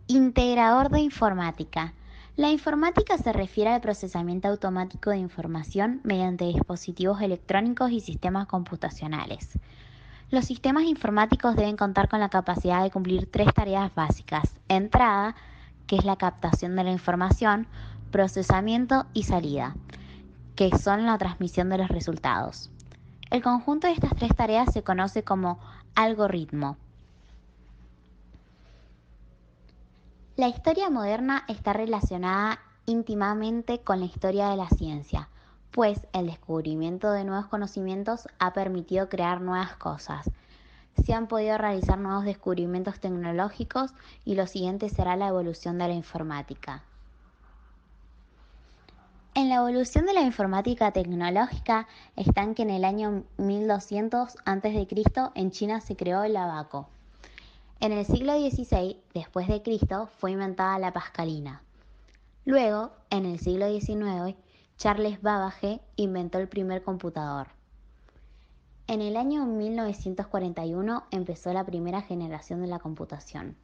Integrador de informática. La informática se refiere al procesamiento automático de información mediante dispositivos electrónicos y sistemas computacionales. Los sistemas informáticos deben contar con la capacidad de cumplir tres tareas básicas: entrada, que es la captación de la información; procesamiento y salida, que son la transmisión de los resultados. El conjunto de estas tres tareas se conoce como algoritmo. La historia moderna está relacionada íntimamente con la historia de la ciencia, pues el descubrimiento de nuevos conocimientos ha permitido crear nuevas cosas. Se han podido realizar nuevos descubrimientos tecnológicos y lo siguiente será la evolución de la informática. En la evolución de la informática tecnológica están que en el año 1200 a.C. en China se creó el abaco. En el siglo XVI después de Cristo fue inventada la pascalina. Luego, en el siglo XIX, Charles Babbage inventó el primer computador. En el año 1941 empezó la primera generación de la computación.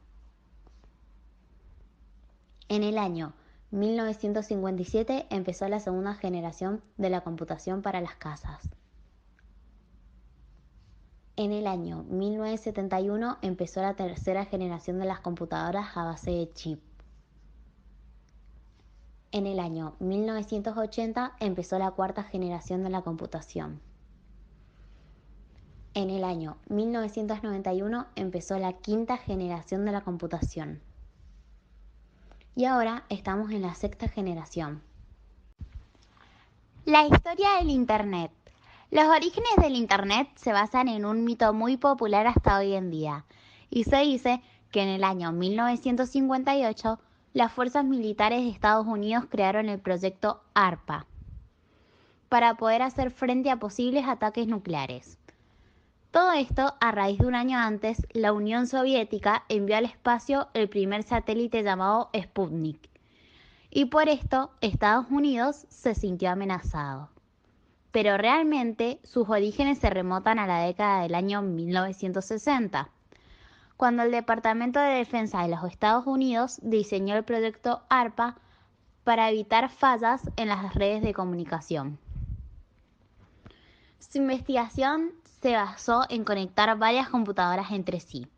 En el año 1957 empezó la segunda generación de la computación para las casas. En el año 1971 empezó la tercera generación de las computadoras a base de chip. En el año 1980 empezó la cuarta generación de la computación. En el año 1991 empezó la quinta generación de la computación. Y ahora estamos en la sexta generación. La historia del Internet. Los orígenes del Internet se basan en un mito muy popular hasta hoy en día, y se dice que en el año 1958 las fuerzas militares de Estados Unidos crearon el proyecto ARPA para poder hacer frente a posibles ataques nucleares. Todo esto a raíz de un año antes, la Unión Soviética envió al espacio el primer satélite llamado Sputnik, y por esto Estados Unidos se sintió amenazado. Pero realmente sus orígenes se remontan a la década del año 1960, cuando el Departamento de Defensa de los Estados Unidos diseñó el proyecto ARPA para evitar fallas en las redes de comunicación. Su investigación se basó en conectar varias computadoras entre sí,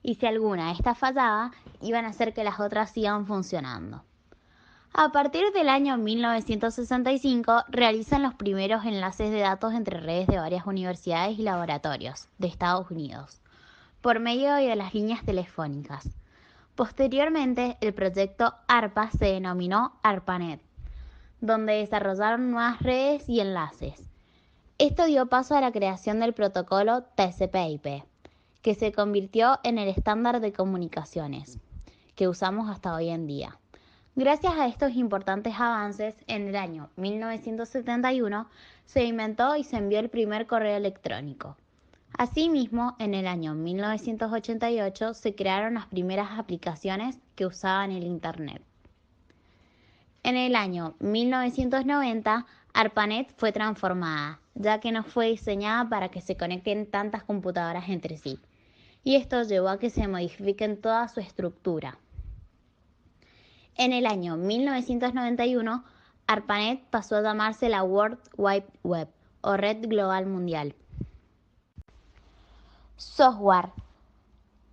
y si alguna de estas fallaba, iban a hacer que las otras sigan funcionando. A partir del año 1965, realizan los primeros enlaces de datos entre redes de varias universidades y laboratorios de Estados Unidos, por medio de las líneas telefónicas. Posteriormente, el proyecto ARPA se denominó ARPANET, donde desarrollaron nuevas redes y enlaces. Esto dio paso a la creación del protocolo TCP/IP, que se convirtió en el estándar de comunicaciones que usamos hasta hoy en día. Gracias a estos importantes avances, en el año 1971 se inventó y se envió el primer correo electrónico. Asimismo, en el año 1988 se crearon las primeras aplicaciones que usaban el Internet. En el año 1990, ARPANET fue transformada, ya que no fue diseñada para que se conecten tantas computadoras entre sí, y esto llevó a que se modifiquen toda su estructura. En el año 1991, ARPANET pasó a llamarse la World Wide Web, o Red Global Mundial. Software.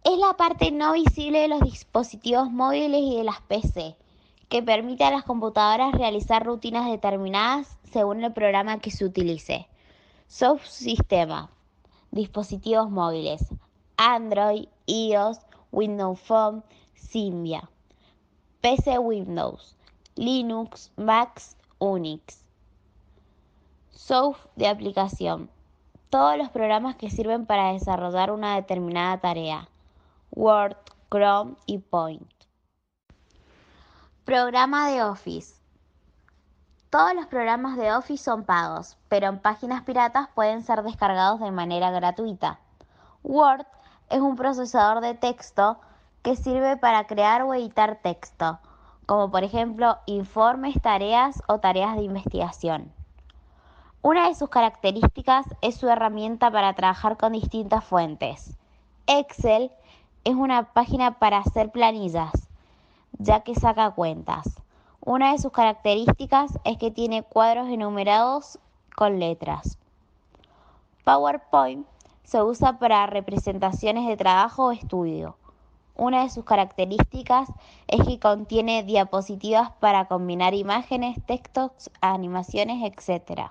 Es la parte no visible de los dispositivos móviles y de las PC, que permite a las computadoras realizar rutinas determinadas según el programa que se utilice. Subsistema. Dispositivos móviles: Android, iOS, Windows Phone, Symbian. PC Windows, Linux, Mac, Unix. Software de aplicación. Todos los programas que sirven para desarrollar una determinada tarea. Word, Chrome y Paint. Programa de Office. Todos los programas de Office son pagos, pero en páginas piratas pueden ser descargados de manera gratuita. Word es un procesador de texto que sirve para crear o editar texto, como por ejemplo informes, tareas o tareas de investigación. Una de sus características es su herramienta para trabajar con distintas fuentes. Excel es una página para hacer planillas. ya que saca cuentas. Una de sus características es que tiene cuadros enumerados con letras. PowerPoint se usa para representaciones de trabajo o estudio. Una de sus características es que contiene diapositivas para combinar imágenes, textos, animaciones, etc.